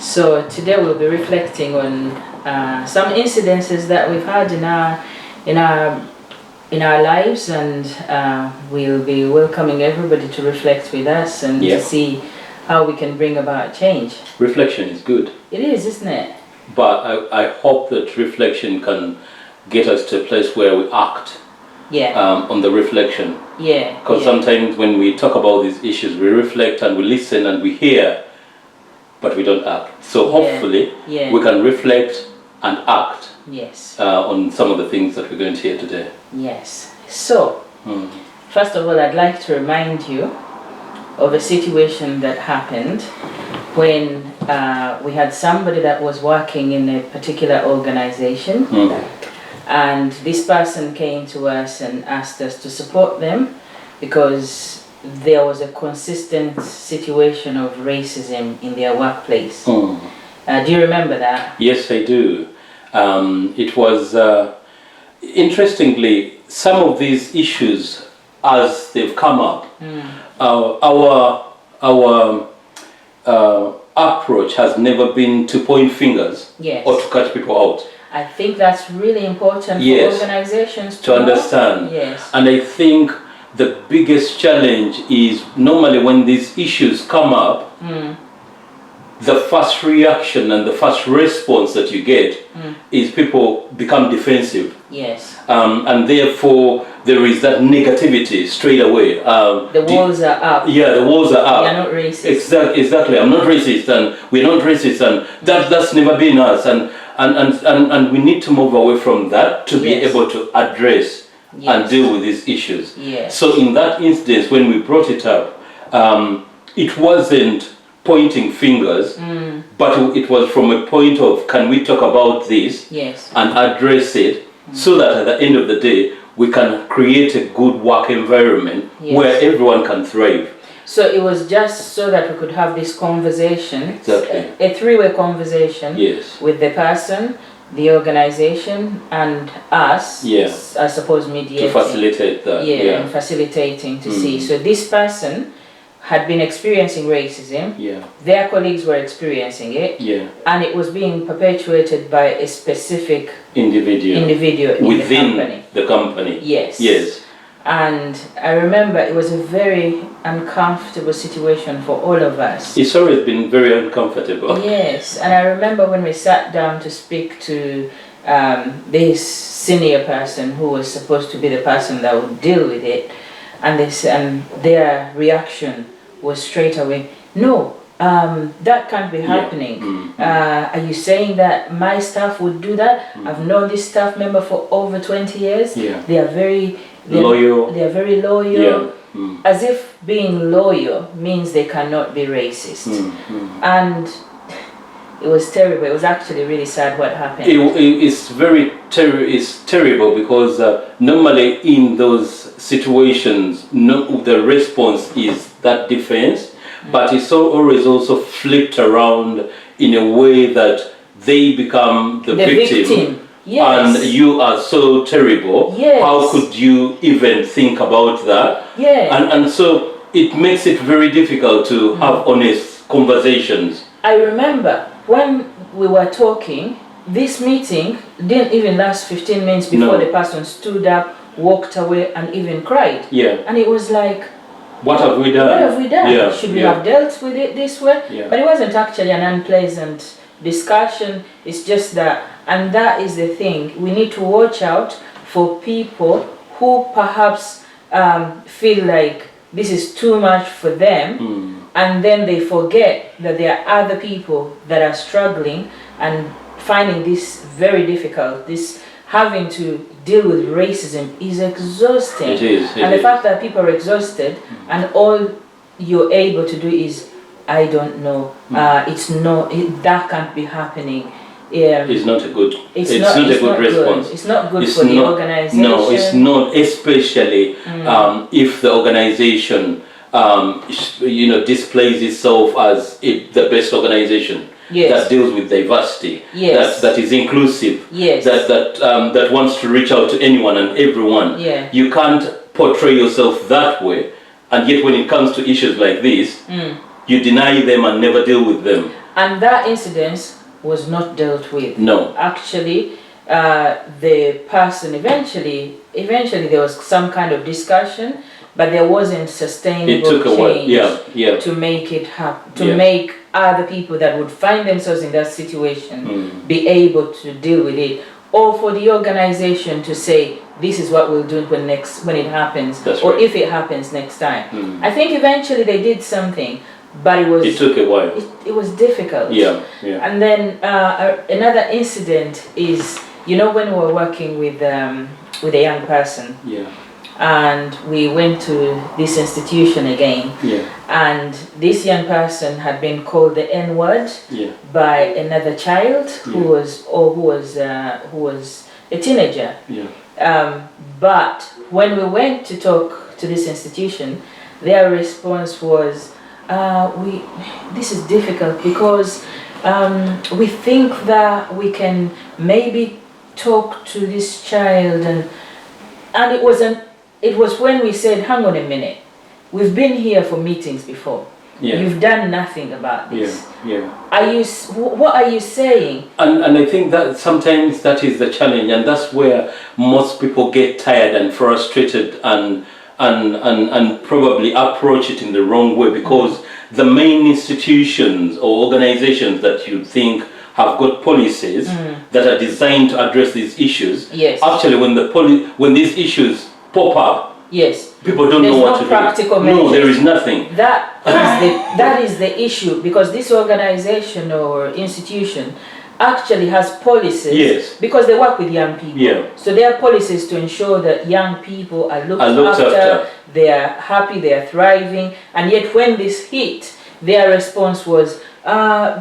So today we'll be reflecting on some incidences that we've had in our lives, and we'll be welcoming everybody to reflect with us and to see how we can bring about change. Reflection is good. It is, isn't it? But I hope that reflection can get us to a place where we act on the reflection. Yeah. Because sometimes when we talk about these issues, we reflect and we listen and we hear, but we don't act. So hopefully we can reflect and act on some of the things that we're going to hear today. Yes. So, first of all, I'd like to remind you of a situation that happened when we had somebody that was working in a particular organization, and this person came to us and asked us to support them because there was a consistent situation of racism in their workplace. Do you remember that? Yes, I do. It was, interestingly, some of these issues, as they've come up, our approach has never been to point fingers or to cut people out. I think that's really important for organizations to understand. Yes. And I think the biggest challenge is normally when these issues come up, the first reaction and the first response that you get is people become defensive. Yes. And therefore there is that negativity straight away. The walls are up. Yeah, the walls are up. You're not racist. Exactly. I'm not racist, and we're not racist, and that's never been us. And we need to move away from that to be able to address and deal with these issues. Yes. So in that instance, when we brought it up, it wasn't pointing fingers, but it was from a point of, can we talk about this and address it so that at the end of the day, we can create a good work environment where everyone can thrive. So it was just so that we could have this conversation, a three-way conversation with the person, the organization, and us, I suppose, mediating. To facilitate that. And facilitating to see. So this person had been experiencing racism, their colleagues were experiencing it, and it was being perpetuated by a specific individual within the company. Yes. And I remember it was a very uncomfortable situation for all of us. It's always been very uncomfortable. Yes, and I remember when we sat down to speak to this senior person who was supposed to be the person that would deal with it, and their reaction was straight away, no, that can't be happening. Are you saying that my staff would do that? I've known this staff member for over 20 years. They are very loyal. They are very loyal. As if being loyal means they cannot be racist. And it was terrible. It was actually really sad what happened. It's terrible because normally in those situations, the response is that defense, but it's always also flipped around in a way that they become the victim. Yes. And you are so terrible. Yes. How could you even think about that? And so it makes it very difficult to have honest conversations. I remember when we were talking, this meeting didn't even last 15 minutes before the person stood up, walked away, and even cried. And it was like, what have we done? What have we done? Should we have dealt with it this way? But it wasn't actually an unpleasant discussion. It's just that, and that is the thing, we need to watch out for people who perhaps feel like this is too much for them, and then they forget that there are other people that are struggling and finding this very difficult. This having to deal with racism is exhausting. It is. And the fact that people are exhausted and all you're able to do is, I don't know, that can't be happening. It's not a good. It's not a good response. It's not good for the organization. No, it's not, especially if the organization, displays itself as the best organization that deals with diversity, that is inclusive, that wants to reach out to anyone and everyone. You can't portray yourself that way, and yet when it comes to issues like this, you deny them and never deal with them. And that incident was not dealt with. No. Actually, the person eventually there was some kind of discussion, but there wasn't sustainable change to make it happen, to make other people that would find themselves in that situation be able to deal with it, or for the organization to say, this is what we'll do when it happens, or if it happens next time. I think eventually they did something, but it took a while. It was difficult. And then another incident is, you know, when we were working with a young person, and we went to this institution again, and this young person had been called the N-word by another child who was a teenager. But when we went to talk to this institution, their response was, this is difficult because we think that we can maybe talk to this child, and it was when we said, hang on a minute, we've been here for meetings before. You've done nothing about this. What are you saying? And I think that sometimes that is the challenge, and that's where most people get tired and frustrated and probably approach it in the wrong way, because the main institutions or organizations that you think have got policies that are designed to address these issues, actually when these issues pop up, people don't know what to do. No, there is nothing. That is the issue, because this organization or institution actually has policies, because they work with young people. So there are policies to ensure that young people are looked after, they are happy, they are thriving, and yet when this hit, their response was,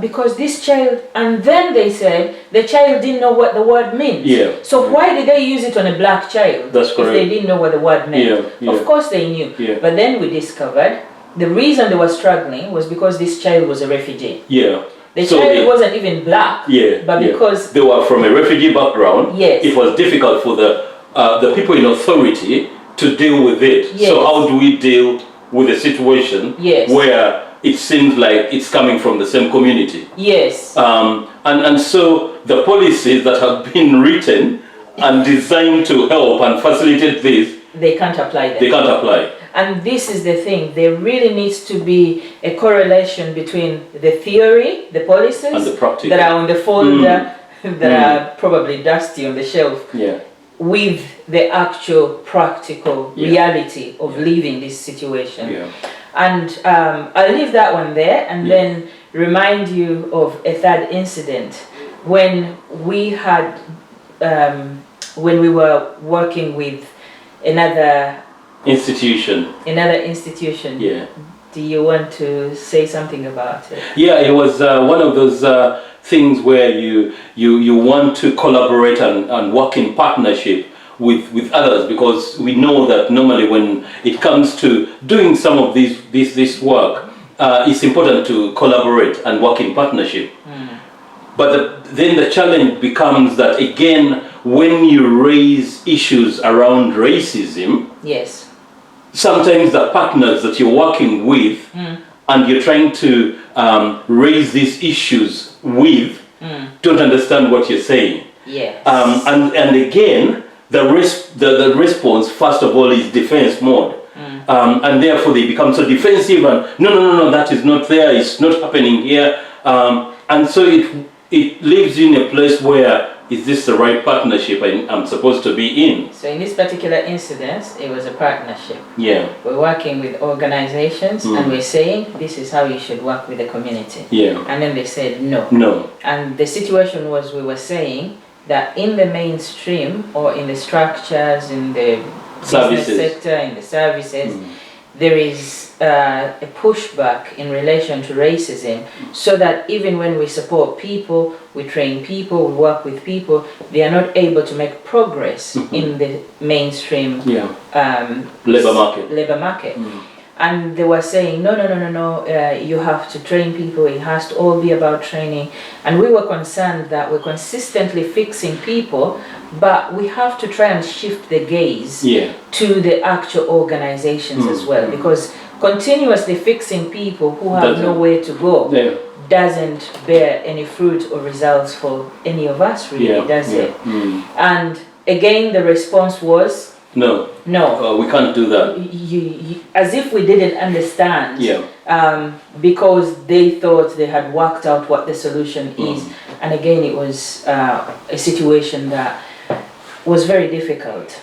because this child, and then they said the child didn't know what the word means. So why did they use it on a black child if they didn't know what the word meant? Of course they knew. But then we discovered the reason they were struggling was because this child was a refugee. The child wasn't even black, but because they were from a refugee background, it was difficult for the people in authority to deal with it. So how do we deal with a situation where it seems like it's coming from the same community? And so the policies that have been written and designed to help and facilitate this, they can't apply them. They can't apply. And this is the thing, there really needs to be a correlation between the theory, the policies, and the practical that are on the folder, that are probably dusty on the shelf, with the actual practical reality of living this situation. And I'll leave that one there, and then remind you of a third incident when we had, when we were working with another institution. Do you want to say something about it? It was one of those things where you want to collaborate and work in partnership with others, because we know that normally when it comes to doing some of this work, it's important to collaborate and work in partnership. But then the challenge becomes that, again, when you raise issues around racism, sometimes the partners that you're working with and you're trying to raise these issues with don't understand what you're saying. And again, the response, first of all, is defense mode. And therefore they become so defensive and no, that is not there, it's not happening here. And so it leaves you in a place where, is this the right partnership I'm supposed to be in? So in this particular incident, it was a partnership. We're working with organizations and we're saying, this is how you should work with the community. And then they said no. And the situation was, we were saying that in the mainstream, or in the structures, in the business sector, in the services, there is a pushback in relation to racism, so that even when we support people, we train people, we work with people, they are not able to make progress in the mainstream labor market. And they were saying, no, you have to train people, it has to all be about training. And we were concerned that we're consistently fixing people, but we have to try and shift the gaze to the actual organizations as well, because continuously fixing people who have nowhere to go doesn't bear any fruit or results for any of us, really, does it? And again, the response was, no, we can't do that. As if we didn't understand, because they thought they had worked out what the solution is. And again, it was a situation that was very difficult.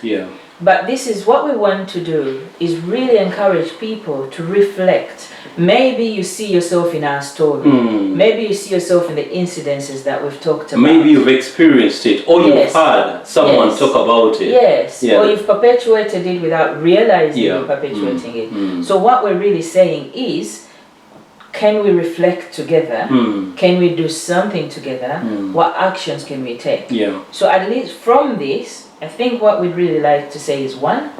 But this is what we want to do, is really encourage people to reflect. Maybe you see yourself in our story. Maybe you see yourself in the incidences that we've talked about. Maybe you've experienced it, or you've heard someone talk about it. Or you've perpetuated it without realizing you're perpetuating it. So what we're really saying is, can we reflect together? Can we do something together? What actions can we take? So at least from this, I think what we'd really like to say is, one,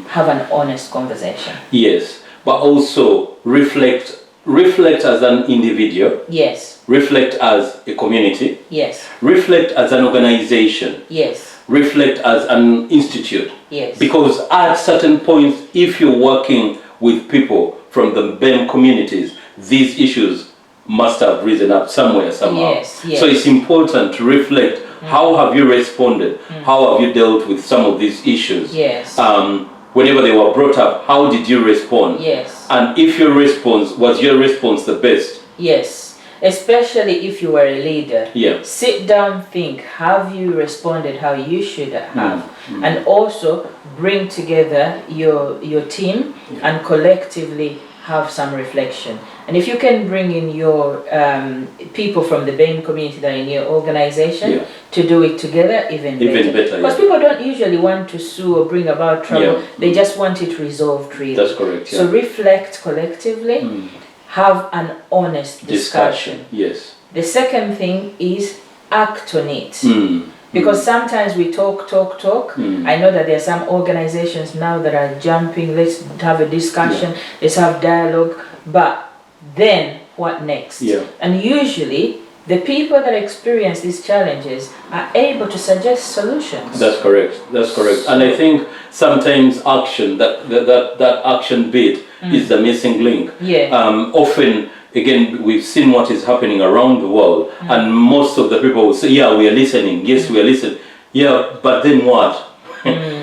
have an honest conversation. Yes, but also reflect as an individual. Yes. Reflect as a community. Yes. Reflect as an organization. Yes. Reflect as an institute. Yes. Because at certain points, if you're working with people from the BEM communities, these issues must have risen up somewhere, somehow. Yes. So it's important to reflect. How have you responded? How have you dealt with some of these issues? Yes. Whenever they were brought up, how did you respond? Yes. And if your response was the best? Yes. Especially if you were a leader. Sit down, think, have you responded how you should have? And also bring together your team and collectively have some reflection. And if you can bring in your people from the BEM community that are in your organization to do it together, even better. Because people don't usually want to sue or bring about trouble. They just want it resolved, really. That's correct. So reflect collectively, have an honest discussion. Yes. The second thing is act on it. Because sometimes we talk. I know that there are some organizations now that are jumping, let's have a discussion, let's have dialogue, but then what next? And usually the people that experience these challenges are able to suggest solutions. That's correct. And I think sometimes action, that action bit is the missing link. Often, again, we've seen what is happening around the world, and most of the people will say, yeah, we are listening. Yes, we are listening. Yeah, but then what?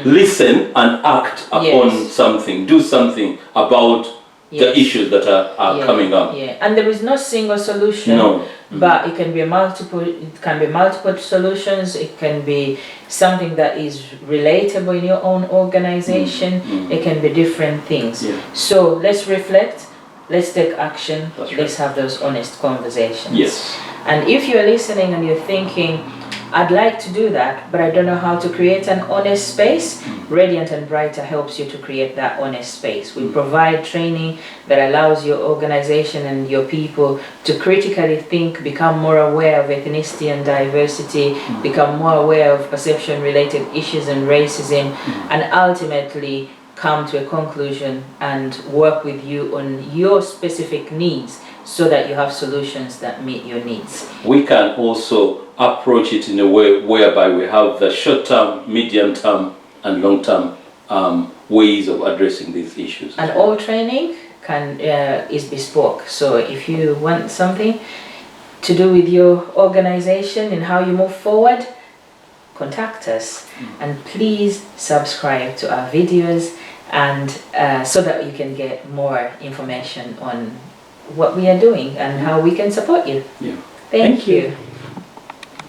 Listen and act upon something. Do something about the issues that are coming up. And there is no single solution. No. But it can be multiple solutions. It can be something that is relatable in your own organization. It can be different things. So let's reflect. Let's take action. Let's have those honest conversations. Yes. And if you're listening and you're thinking, I'd like to do that, but I don't know how to create an honest space, Radiant and Brighter helps you to create that honest space. We provide training that allows your organization and your people to critically think, become more aware of ethnicity and diversity, become more aware of perception-related issues and racism, and ultimately come to a conclusion and work with you on your specific needs so that you have solutions that meet your needs. We can also approach it in a way whereby we have the short-term, medium-term, and long-term ways of addressing these issues. And all training is bespoke. So if you want something to do with your organization and how you move forward, contact us. And please subscribe to our videos, and so that you can get more information on what we are doing and how we can support you. Yeah. Thank you.